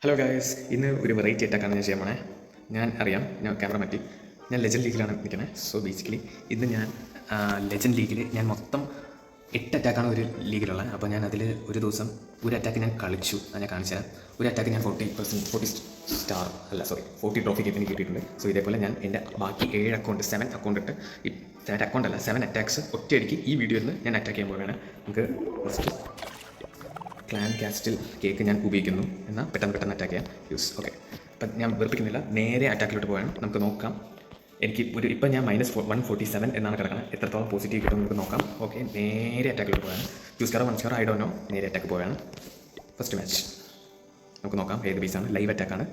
Hello guys, ഇന്ന് ഒരു variety അറ്റാക്കാണ് ഞാൻ ചെയ്യാൻ പോണേ. ഞാൻ അറിയാം, ഞാൻ ക്യാമറ മാറ്റി. ഞാൻ ലെജൻഡ് ലീഗിലാണ് നിൽക്കുന്നത്. സോ ബേസിക്കലി ഇന്ന് ഞാൻ ലെജൻഡ് ലീഗിൽ ഞാൻ മൊത്തം 8 അറ്റാക്കാണ് ഒരു ലീഗിലുള്ളത്. അപ്പോൾ ഞാൻ അതിൽ ഒരു ദിവസം ഒരു അറ്റാക്ക് ഞാൻ കളിച്ചു. അത് ഞാൻ കാണിച്ചു തരാം. ഒരു അറ്റാക്ക് ഞാൻ 40 സ്റ്റാർ അല്ല 40 ട്രോഫിക്ക് എനിക്ക് കിട്ടിയിട്ടുണ്ട്. സോ ഇതേപോലെ ഞാൻ എൻ്റെ ബാക്കി 7 അക്കൗണ്ട് 7 അക്കൗണ്ട് ഇട്ട് 7 അക്കൗണ്ട് അല്ല 7 അറ്റാക്സ് ഒറ്റയടിക്ക് ഈ വീഡിയോയിൽ നിന്ന് ഞാൻ അറ്റാക്ക് ചെയ്യാൻ പോവുകയാണ്. നമുക്ക് ഫസ്റ്റ് ക്ലാൻ കാസ്റ്റിൽ കേക്ക് ഞാൻ ഉപയോഗിക്കുന്നു. എന്നാൽ പെട്ടെന്ന് അറ്റാക്ക് ചെയ്യാൻ യൂസ്. ഓക്കെ, അപ്പം ഞാൻ വെറുപ്പിക്കുന്നില്ല, നേരെ അറ്റാക്കിലോട്ട് പോകാൻ നമുക്ക് നോക്കാം. എനിക്ക് ഇപ്പം ഞാൻ -147 എന്നാണ് കിടക്കുന്നത്. എത്രത്തോളം പോസിറ്റീവ് കിട്ടും നമുക്ക് നോക്കാം. ഓക്കെ, നേരെ അറ്റാക്കിലോട്ട് പോകാൻ യൂസ് കറോ 1 സ്റ്റാർ ഐ ഡോണ്ട് നോ. നേരെ അറ്റാക്ക് പോവുകയാണ്. ഫസ്റ്റ് മാച്ച് നമുക്ക് നോക്കാം ഏത് ബേസാണ്. ലൈവ് അറ്റാക്കാണ്.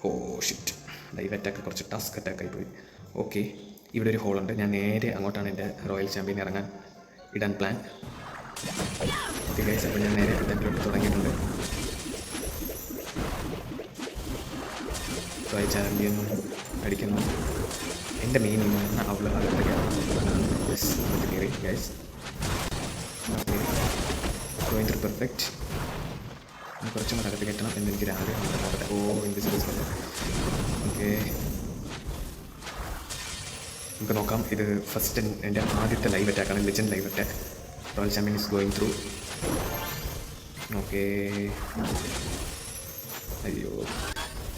ഓ ഷിറ്റ്, ലൈവ് അറ്റാക്ക് കുറച്ച് ടാസ്ക് അറ്റാക്കായി പോയി. ഓക്കെ, ഇവിടെ ഒരു ഹോളുണ്ട്. ഞാൻ നേരെ അങ്ങോട്ടാണ് എൻ്റെ റോയൽ ചാമ്പ്യൻ ഇടാൻ പ്ലാൻ. ഓക്കെ ഗൈസ്, അപ്പോൾ ഞാൻ നേരെ അറ്റാക്കിലോട്ട് തുടങ്ങിയിട്ടുണ്ട്. റോയൽ ചാമ്പ്യൻ അടിക്കുന്നു. എൻ്റെ മെയിൻ ഇന്ന് അവൾ കയറി guys. Okay, going through perfect. കുറച്ചും കൂടെ അകത്ത് കെട്ടണം എന്നെനിക്കൊരു ആഗ്രഹം. ഓ ഇൻവിസിബിൾ. ഓക്കെ, നമുക്ക് നോക്കാം. ഇത് ഫസ്റ്റ് എൻ്റെ ആദ്യത്തെ ലൈവ് അറ്റാക്കാണ്, legend live attack. Royal champion is going through. Okay, അയ്യോ,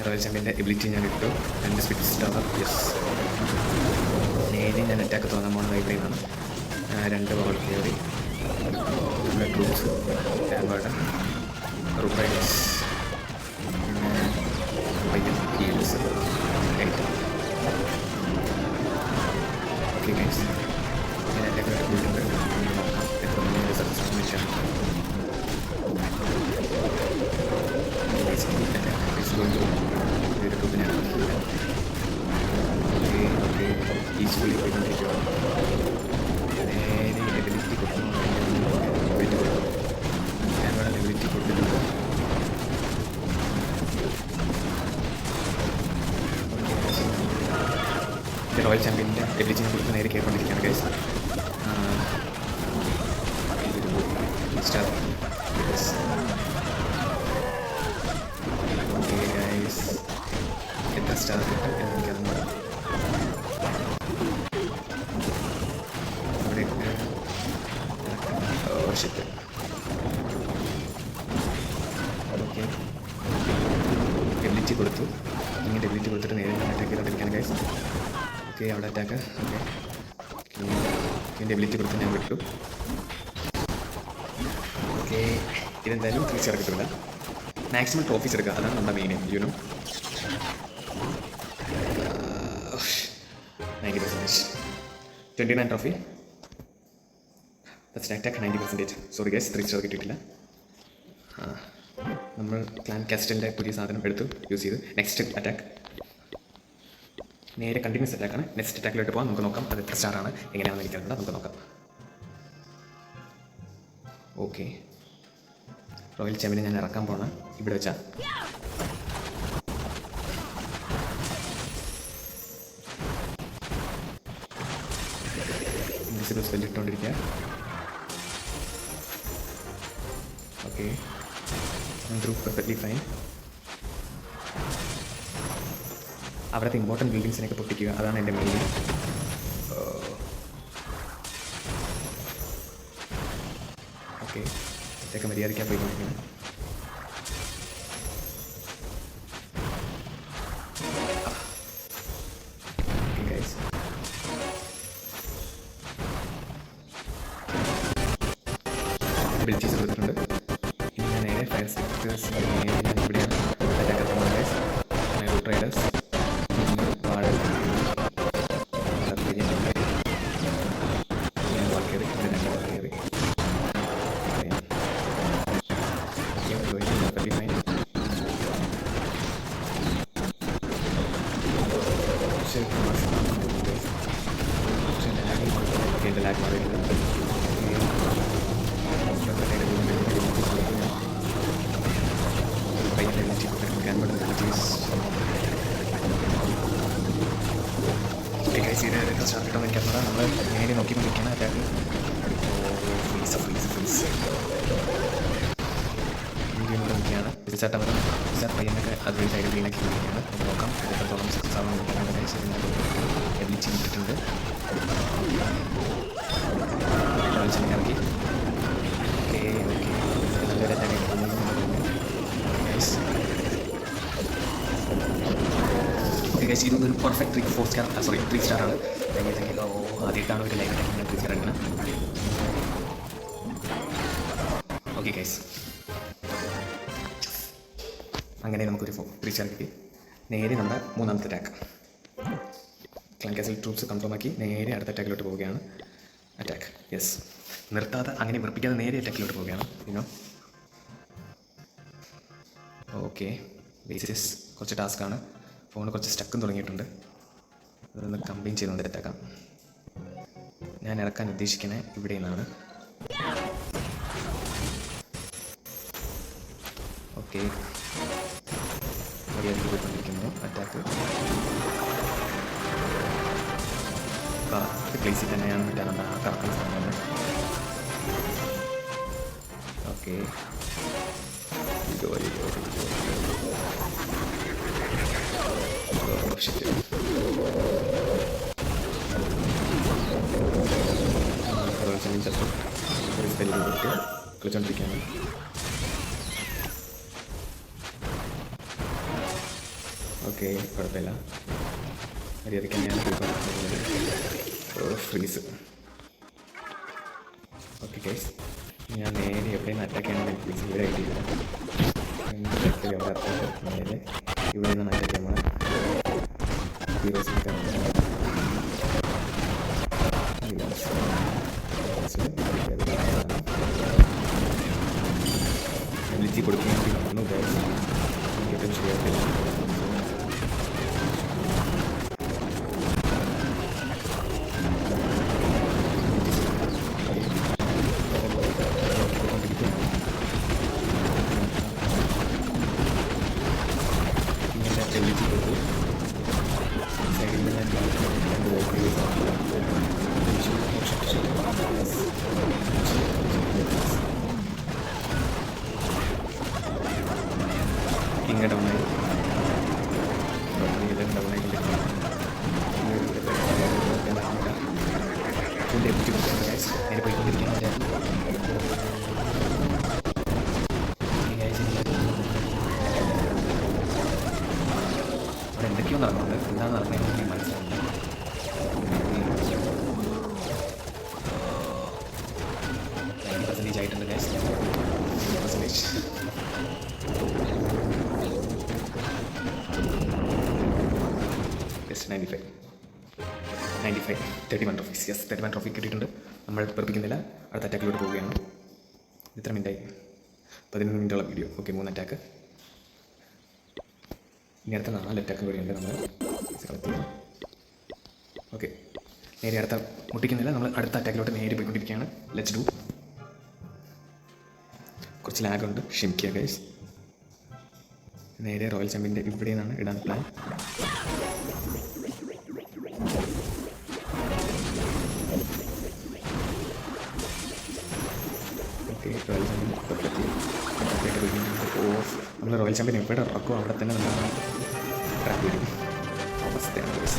റോയൽ ചാമ്പ്യൻ്റെ എബിലിറ്റി ഞാൻ ഇട്ടു. 2 സ്പീഡ് സ്റ്റാർ. യെസ്, നേരെ ഞാൻ അറ്റാക്ക് തോന്നാൻ പോകുന്ന വൈബ്രൈനാണ്. 2 ബോൾ കയറി ട്രൂപ്സ് ടാബാർഡ് റൂപ്പൈഡേഴ്സ് ഹീൽസ്. ഓക്കെ ഗൈസ്, ഞാൻ അറ്റാക്ക് പോയിട്ടുണ്ട്. എത്ര സക്സസ്ഫുൾ ഈസ്ഫുള്ളി പോയിക്കൊണ്ടിരിക്കുകയാണ്. നേരെ എബിലിറ്റി കൊടുക്കുന്നു. ക്യാമറ എബിലിറ്റി കൊടുത്തിട്ടുണ്ട്. റോയൽ ചാമ്പ്യൻ്റെ എബിലിറ്റി കൊടുത്ത് നേരെ കയറിക്കൊണ്ടിരിക്കുകയാണ് ഗൈസ്. സ്റ്റാർ. ഓക്കെ ഗൈസ്, എത്ര സ്റ്റാർ കിട്ടും എന്ന് എനിക്കറിഞ്ഞു. അവിടെ ഷിറ്റ്. ഓക്കെ, എബിലിറ്റി കൊടുത്തു. ഇങ്ങനെ എബിലിറ്റി കൊടുത്തിട്ട് നേരെ അറ്റാക്ക് ചെയ്തുകൊണ്ടിരിക്കുകയാണ് ഗൈസ്. ഓക്കെ, അവിടെ അറ്റാക്ക്. ഓക്കെ, എൻ്റെ എബിലിറ്റി കൊടുത്ത് ഞാൻ വിട്ടു. ഓക്കെ, ഇതെന്തായാലും 3 സ്റ്റാർ കിട്ടില്ല. മാക്സിമം ട്രോഫീസ് എടുക്കുക, അതാണ് നമ്മുടെ main you know. 90%. 29 trophy. First attack 90%. Sorry guys, 3 star കിട്ടിയിട്ടില്ല. നമ്മൾ ക്ലാൻ കാസ്റ്റലിൻ്റെ പുതിയ സാധനം എടുത്തു യൂസ് ചെയ്ത്. നെക്സ്റ്റ് അറ്റാക്ക് നേരെ കണ്ടിന്യൂസ് അറ്റാക്കാണ്. നെക്സ്റ്റ് അറ്റാക്കിലോട്ട് പോകാം. നമുക്ക് നോക്കാം അത് എത്ര സ്റ്റാറാണ്, എങ്ങനെയാണെന്ന് എനിക്കറിയില്ല. നമുക്ക് നോക്കാം. ഓക്കെ, റോയൽ ചാമ്പ്യനെ ഞാൻ ഇറക്കാൻ പോകണം ഇവിടെ വെച്ചാൽ. ഇൻവിസിബിൾ സ്പെല്ല് ഇട്ടുകൊണ്ടിരിക്കുക. Okay, through perfectly fine. അവിടുത്തെ ഇമ്പോർട്ടൻറ്റ് ബിൽഡിങ്സിനൊക്കെ പൊട്ടിക്കുക, അതാണ് എൻ്റെ മെയിൻ. ഓക്കെ, ഇതൊക്കെ മര്യാദയ്ക്കാൻ പോയിക്കൊണ്ടിരിക്കുന്നത്. എബിലിറ്റീസ് കൊടുത്തിട്ടുണ്ട്. ഇനി ഞാൻ നേരെ ഫയർ സെക്ടേഴ്സ് ഞാൻ ഇവിടെയാണ് attack guys. Route riders lag മാറിയിട്ടുണ്ട്. സ്റ്റാർട്ട് എനിക്കറിഞ്ഞാൽ നമ്മൾ നേരെ നോക്കിക്കൊണ്ടിരിക്കുകയാണ് അറ്റാക്ക്. ഫ്രീസ് വീഡിയോ നോക്കിയാണ് തിരിച്ചാട്ട വരും തിരിച്ചാൽ പയ്യനൊക്കെ അതുവഴി സൈഡ് ക്ലീനാക്കി കൊടുക്കുകയാണ്. അപ്പോൾ നോക്കാം എത്രത്തോളം സക്സസ് ആവാൻ നോക്കാനായിട്ട് ശരിയാ എബിലിറ്റി കിട്ടിയിട്ടുണ്ട്. ഇറക്കി ഓക്കെ ഓക്കെ നല്ലൊരു അറ്റാക്ക് ഗൈസ്. ഇതൊരു പെർഫെക്റ്റ് 4 സ്റ്റാർ സോറി 3 സ്റ്റാറാണ്. ആദ്യമായിട്ടാണ് ഒരു ലൈവ് അറ്റാക്ക് 3 സ്റ്റാർ എടുക്കുന്നത്. ഓക്കെ ഗൈസ്, അങ്ങനെ നമുക്കൊരു 3 സ്റ്റാർ കിട്ടി. നേരെ നമ്മുടെ മൂന്നാമത്തെ attack clan castle troops confirm ആക്കി നേരെ അടുത്ത അറ്റാക്കിലോട്ട് പോവുകയാണ്. അറ്റാക്ക് യെസ്, നിർത്താതെ അങ്ങനെ വെറുപ്പിക്കാതെ നേരെ അറ്റാക്കിലോട്ട് പോവുകയാണ്. ഓക്കെ ബേസിസ് കുറച്ച് ടാസ്ക്കാണ്. ഫോൺ കുറച്ച് സ്റ്റക്കും തുടങ്ങിയിട്ടുണ്ട്. അതൊന്ന് കമ്പൈൻ ചെയ്തുകൊണ്ട് അറ്റാക്കാം. ഞാൻ ഇറക്കാൻ ഉദ്ദേശിക്കുന്നത് ഇവിടെ നിന്നാണ്. ഓക്കെ പോയിക്കൊണ്ടിരിക്കുന്നു. അറ്റാക്ക് കറക്റ്റ് പ്ലേസിൽ തന്നെയാണ് കിട്ടാറുണ്ട്. ആ കറക്കുന്ന സ്ഥലമാണ്. ഓക്കെ കളിച്ചോണ്ടിരിക്കുകയാണ്. ഓക്കെ കുഴപ്പമില്ല. മര്യാദയ്ക്ക് ഞാൻ ഫ്രീസ്. ഓക്കെ ഗൈസ്, ഞാൻ നേരെ എവിടെയാണ് അറ്റാക്ക് ചെയ്യണമെന്ന് പ്ലീസ് ഇവിടെ ഐഡിയ നേരെ ഇവിടെ നിന്നാണ് അറ്റാക്ക് ചെയ്യുന്നത്. എബിലിറ്റി കൊടുക്കാൻ വേണ്ടി വന്നു ഗൈസ്. എനിക്കേറ്റവും ശരിയായിട്ടില്ല. ഇങ്ങനെ ഡൗണായി നേരെ പോയിക്കൊണ്ടിരിക്കുകയാണ്. അവിടെ എന്തൊക്കെയോ നടക്കുന്നുണ്ട്. എന്താണ് നടക്കുന്നതെന്ന് എനിക്ക് മനസ്സിലാവുന്നത്. 90% ആയിട്ടുണ്ട് guys. 90%. Yes 95 31 trophies. Yes 31 trophy കിട്ടിയിട്ടുണ്ട്. നമ്മൾ പെർപ്പിക്കുന്നില്ല. അടുത്ത അറ്റാക്കിലോട്ട് പോവുകയാണ്. ഇത്ര മിനിറ്റായി? 11 മിനിറ്റുള്ള വീഡിയോ. Okay 3 attack. ഇനി അടുത്ത 4 അറ്റാക്ക് കൂടിയുണ്ട്. നമ്മൾ ഓക്കെ നേരെ അടുത്ത മുട്ടിക്കുന്നില്ല. നമ്മൾ അടുത്ത അറ്റാക്കിലോട്ട് നേരെ പോയിക്കൊണ്ടിരിക്കുകയാണ്. Let's do. കുറച്ച് ലാഗുണ്ട്, ക്ഷമിക്കുക ഗൈസ്. നേരെ റോയൽ ചാമ്പ്യൻ്റെ ഇവിടെ നിന്നാണ് ഇടാൻ പ്ലാൻ. ഓക്കെ റോയൽ ചാമ്പ്യൻ നമ്മൾ റോയൽ ചാമ്പ്യൻ എവിടെ ഇറക്കും അവിടെ തന്നെ നമ്മൾ ട്രാക്ക് വരും. അവസ്ഥയാണ് ഗൈസ്.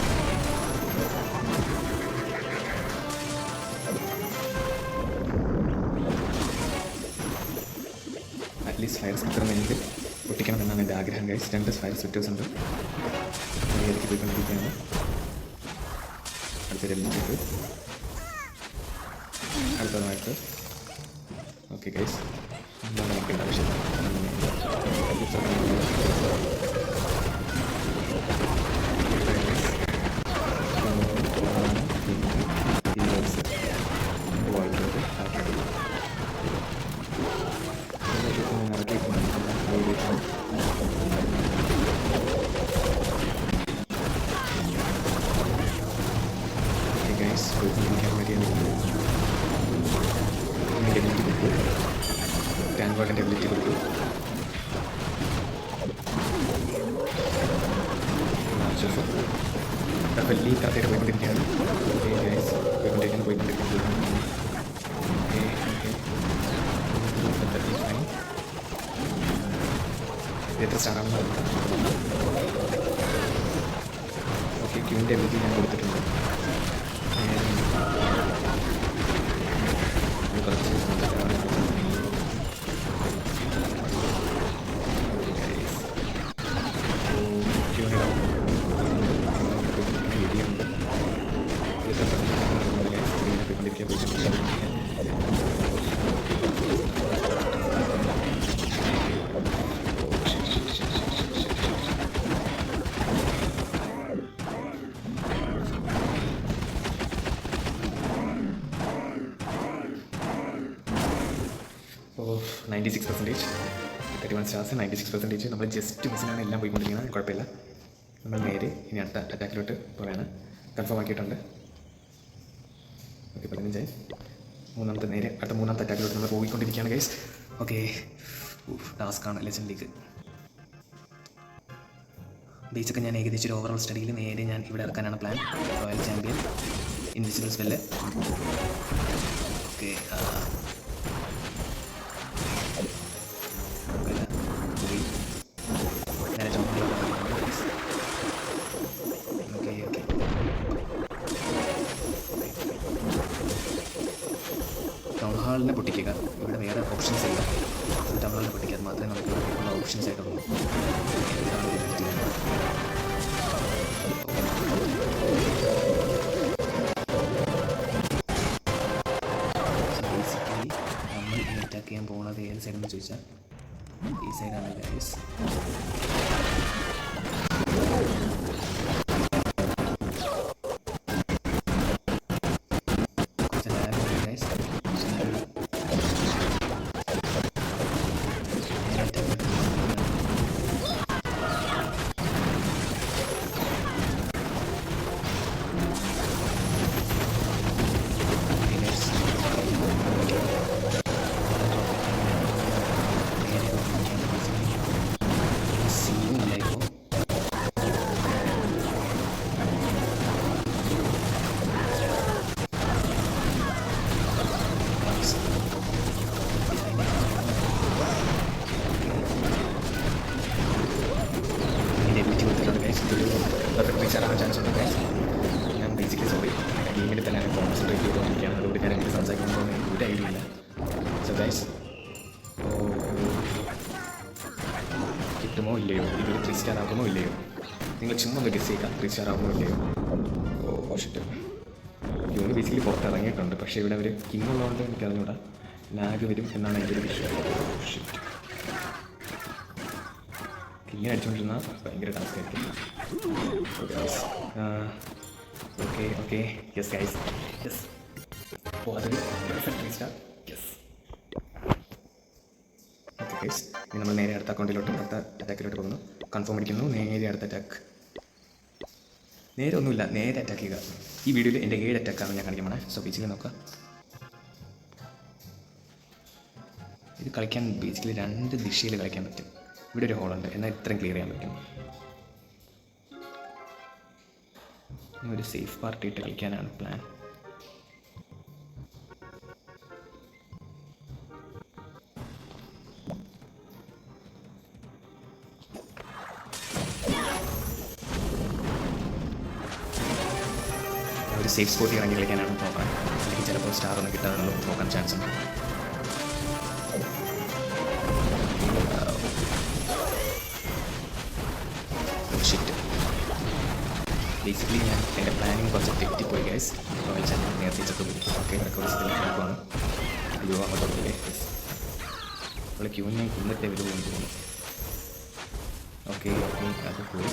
അറ്റ്ലീസ്റ്റ് ഫയർ സ്പിറ്റർ എനിക്ക് പൊട്ടിക്കണമെന്നാണ് എൻ്റെ ആഗ്രഹം ഗൈസ്. 2 ഫയർ സ്പിറ്റേഴ്സ് ഉണ്ട്. മര്യാദയ്ക്ക് പോയിക്കൊണ്ടിരിക്കുകയാണ്. അടുത്തൊരു എലിമിനേറ്റ് അടുത്തതായിട്ട്. ഓക്കെ ഗൈസ്, നോക്കേണ്ട ആവശ്യമില്ല. ടാൻവാർഡിൻ്റെ എബിലിറ്റി കൊടുത്തു. വലിയ കറക്റ്റായിട്ട് പോയിക്കൊണ്ടിരിക്കുകയാണ്. എത്ര സ്റ്റാറാണെന്ന് ഓക്കെ. ക്യൂവിൻ്റെ എബിലിറ്റി ഞാൻ കൊടുത്തിട്ടുണ്ട്. കുറച്ച് അപ്പോൾ 96%, 31 സ്റ്റാർസ്, 96%. നമ്മൾ ജസ്റ്റ് മിസ്സിനാണ് എല്ലാം പോയിക്കൊണ്ടിരിക്കുന്നത്. കുഴപ്പമില്ല. നമ്മൾ നേരെ ഇനി അടുത്ത അറ്റാക്കിലോട്ട് പോവുകയാണ്. കൺഫേം ആക്കിയിട്ടുണ്ട്. ഓക്കെ, 15 നേരെ അടുത്ത മൂന്നാമത്തെ അറ്റാക്കിലോട്ട് നമ്മൾ പോയിക്കൊണ്ടിരിക്കുകയാണ് ഗൈസ്. ഓക്കെ, ടാസ്ക്കാണ് ലെജൻഡ് ലീഗ്. ബേസൊക്കെ ഞാൻ ഏകദേശം ഒരു ഓവറോൾ സ്റ്റഡിയിൽ നേരെ ഞാൻ ഇവിടെ ഇറക്കാനാണ് plan. Royal champion, invisible spell. Okay, town ഹാളിനെ പൊട്ടിക്കുക. ഇവിടെ വേറെ ഓപ്ഷൻസ് ഇല്ല. ടൗൺ ഹാളിനെ പൊട്ടിക്കുക, അത് മാത്രമേ നമുക്ക് ഉള്ള ഓപ്ഷൻസ് ആയിട്ടുള്ളൂ. ബേസിക്കലി നമ്മൾ അറ്റാക്ക് ചെയ്യാൻ പോകുന്നത് ഏത് സൈഡെന്ന് ചോദിച്ചാൽ ഈ സൈഡാണ് ഗൈസ്. റീച്ചാറാൻ ചാൻസ് ഉണ്ട് ഗൈസ്. ഞാൻ ബേസിക്കലി സോറി, ഗെയിമിൽ തന്നെ കോൺസെൻട്രേറ്റ് ചെയ്തുകൊണ്ടിരിക്കുകയാണ്. അതുകൊണ്ട് ഞാൻ എനിക്ക് സംസാരിക്കുമ്പോൾ ഒരു ഐഡിയ ഇല്ല. സോ ഗൈസ്, കിട്ടുമോ ഇല്ലയോ, ഇതിൽ 3 സ്റ്റാർ ആകുമോ ഇല്ലയോ, നിങ്ങൾ ചുമ്മാ ഒന്ന് ഗസ് ചെയ്യുക. 3 സ്റ്റാർ ആകുമോ ഇല്ലയോ. ഓ ഷിറ്റ്, ഇവന് ബേസിക്കലി പുറത്തിറങ്ങിയിട്ടുണ്ട്. പക്ഷേ ഇവിടെ ഒരു കിങ് ഉള്ളതുകൊണ്ട് എനിക്കറിഞ്ഞൂടാ, ലാഗ് വരും എന്നാണ് എൻ്റെ ഒരു വിഷയം. ഷിറ്റ്, കിങ്ങിനെ അടിച്ചുകൊണ്ടിരുന്നാൽ ഭയങ്കര ടാസ്ക് ആയിരിക്കും. Okay yes guys, yes. അപ്പോൾ അതൊരു perfect 3 star. Yes. Okay guys, ഇനി നമ്മൾ നേരെ അടുത്ത അക്കൗണ്ടിലോട്ട് അടുത്ത അറ്റാക്കിലോട്ട് പോകുന്നു. കൺഫേം അടിക്കുന്നു. നേരെ അടുത്ത അറ്റാക്ക്. നേരെ ഒന്നുമില്ല, നേരെ അറ്റാക്ക് ചെയ്യുക. ഈ വീഡിയോയിൽ എൻ്റെ 7 അറ്റാക്കാണ് ഞാൻ കാണിക്കാൻ പോണേ. സോ ബേസിക്കലി നോക്കാം. ഇത് കളിക്കാൻ ബേസിക്കലി 2 ദിശയിൽ കളിക്കാൻ പറ്റും. ഇവിടെ ഒരു ഹോളുണ്ട്, എന്നാൽ ഇത്രയും ക്ലിയർ ചെയ്യാൻ പറ്റും. ഒരു സേഫ് പാർട്ടി ഇട്ട് കളിക്കാനാണ് പ്ലാൻ. ഒരു സേഫ് സ്പോട്ടിൽ ഇറങ്ങി കളിക്കാനാണ് നോക്കാൻ. അല്ലെങ്കിൽ ചിലപ്പോൾ സ്റ്റാർ ഒന്നും കിട്ടാതെ നോക്കാൻ ചാൻസ് ഉണ്ട്. ബേസിക്കലി ഞാൻ എൻ്റെ പ്ലാനിങ് കുറച്ച് തെറ്റിപ്പോയി ഗൈസ്. റോയൽ ചാമ്പ്യൻ നേരത്തെ ചെക്ക് ഓക്കെ റെക്കോർഡ്സിൽ നോക്കുവാണ്. അയ്യോ അങ്ങോട്ടേ നമ്മൾ ക്യൂവിന് ഞാൻ കുന്നത്തെ വരും എന്ന് തോന്നുന്നു. ഓക്കെ അത് പോയി.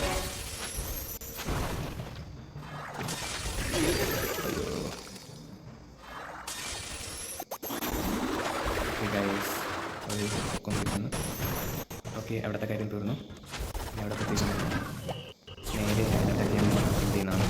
ഓക്കെ അവിടുത്തെ കാര്യം തീർന്നു. അവിടെ പ്രത്യേകിച്ച് നേരെ എന്ത് ചെയ്യുന്നതാണ്.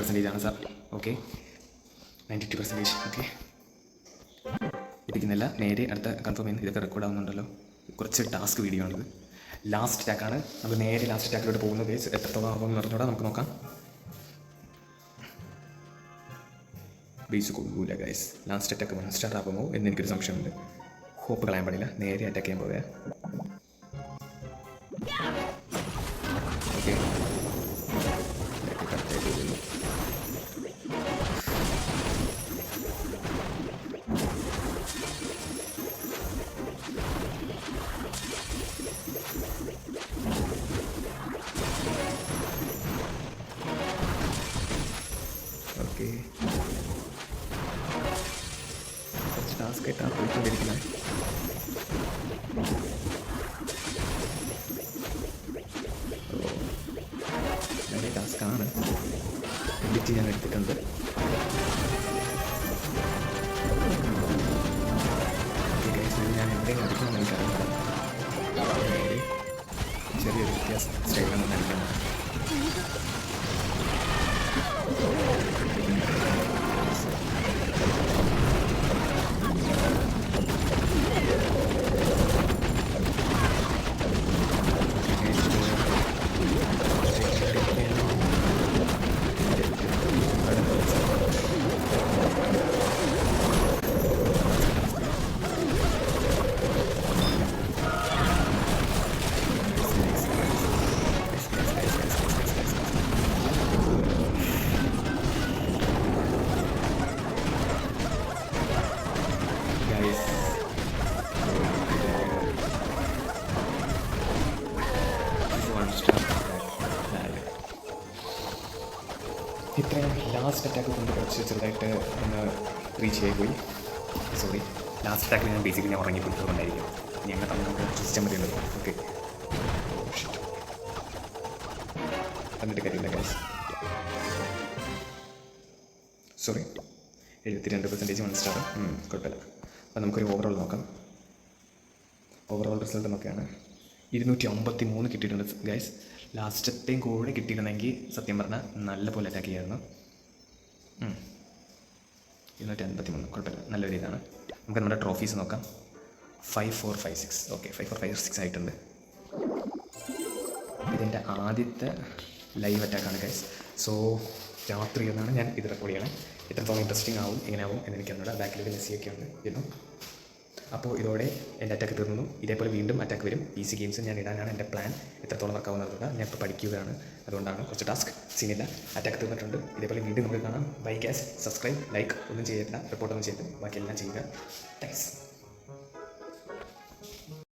92% ആണ് സാർ. ഓക്കെ, 92%. ഓക്കെ, ഇരിക്കുന്നില്ല. നേരെ അടുത്ത കൺഫേം ചെയ്യുന്നു. ഇതൊക്കെ റെക്കോർഡ് ആവുന്നുണ്ടല്ലോ. കുറച്ച് ടാസ്ക് വീഡിയോ ആണിത്. ലാസ്റ്റ് അറ്റാക്കാണ്. നമ്മൾ നേരെ ലാസ്റ്റ് അറ്റാക്കിലോട്ട് പോകുന്നത്. എത്രത്തോളം ആകുമെന്ന് പറഞ്ഞോടാ നമുക്ക് നോക്കാം. ബേസ് കൊള്ളൂല ഗൈസ്. ലാസ്റ്റ് അറ്റാക്ക് 1 സ്റ്റാർ ആകുമോ എന്ന് എനിക്കൊരു സംശയമുണ്ട്. ഹോപ്പ് കളയാൻ പാടില്ല. നേരെ അറ്റാക്ക് ചെയ്യാൻ പോവുക. ഓക്കെ, ഓക്കെ, കുറച്ച് ടാസ്ക് ആയിട്ടാണ് പോയിക്കൊണ്ടിരിക്കുന്നത്. വളരെ ടാസ്ക്കാണ്. എഡിറ്റ് ഞാൻ എടുത്തിട്ടുണ്ട്. ഞാൻ എന്തെങ്കിലും അടിക്കണമെന്ന് എനിക്കറിയില്ല. ചെറിയൊരു വ്യത്യാസം സ്റ്റൈലാണ് നയിക്കുന്നത്. ഇത്രയും ലാസ്റ്റ് അറ്റാക്ക് കൊണ്ട് കുറച്ച് ചെറുതായിട്ട് ഒന്ന് റീച്ച് ആയി പോയി. സോറി, ലാസ്റ്റ് അറ്റാക്കിൽ ഞാൻ ബേസിക്കലി ഞാൻ ഉറങ്ങി പോയിട്ടുണ്ടായിരിക്കും. ഞങ്ങൾ തമ്മിൽ നമുക്ക് സിസ്റ്റം മതിയുള്ളത്. ഓക്കെ, എന്നിട്ട് കാര്യമില്ല ഗൈസ്. Sorry, 72% 1 star. കുഴപ്പമില്ല. അപ്പോൾ നമുക്കൊരു ഓവറോൾ നോക്കാം. ഓവറോൾ റിസൾട്ട് നോക്കിയാണ് 253 കിട്ടിയിട്ടുണ്ട് ഗൈസ്. ലാസ്റ്റത്തെയും കൂടെ കിട്ടിയിരുന്നെങ്കിൽ സത്യം പറഞ്ഞാൽ നല്ല പോലെ അറ്റാക്ക് ചെയ്യായിരുന്നു. 283. കുഴപ്പമില്ല, നല്ലൊരു ഇതാണ്. നമുക്ക് നമ്മുടെ ട്രോഫീസ് നോക്കാം. 5456. ഓക്കെ, 5456 ആയിട്ടുണ്ട്. ഇതിൻ്റെ ആദ്യത്തെ ലൈവ് അറ്റാക്കാണ് ഗൈസ്. സോ രാത്രി എന്നാണ് ഞാൻ ഇത് റെക്കോർഡ് ചെയ്യണേ. എത്രത്തോളം ഇൻട്രസ്റ്റിംഗ് ആവും എങ്ങനെയാവും എന്ന് എനിക്കറിഞ്ഞൂടാ. ബാക്കിലൊരു മെസ്സിയൊക്കെ ഉണ്ട് ഇതും. അപ്പോൾ ഇതോടെ എൻ്റെ അറ്റാക്ക് തീർന്നു. ഇതേപോലെ വീണ്ടും അറ്റാക്ക് വരും. PC ഗെയിംസ് ഞാൻ ഇടാനാണ് എൻ്റെ പ്ലാൻ. എത്രത്തോളം വർക്കാവുന്നതുകൊണ്ട് ഞാൻ ഇപ്പോൾ പഠിക്കുകയാണ്. അതുകൊണ്ടാണ് കുറച്ച് ടാസ്ക് സീനില്ല. അറ്റാക്ക് തീർന്നിട്ടുണ്ട്. ഇതേപോലെ വീണ്ടും നമുക്ക് കാണാം. Bye guys. സബ്സ്ക്രൈബ്, ലൈക്ക് ഒന്നും ചെയ്തില്ല, റിപ്പോർട്ടൊന്നും ചെയ്തില്ല. ബാക്കിയെല്ലാം ചെയ്യുക. താങ്ക്സ്.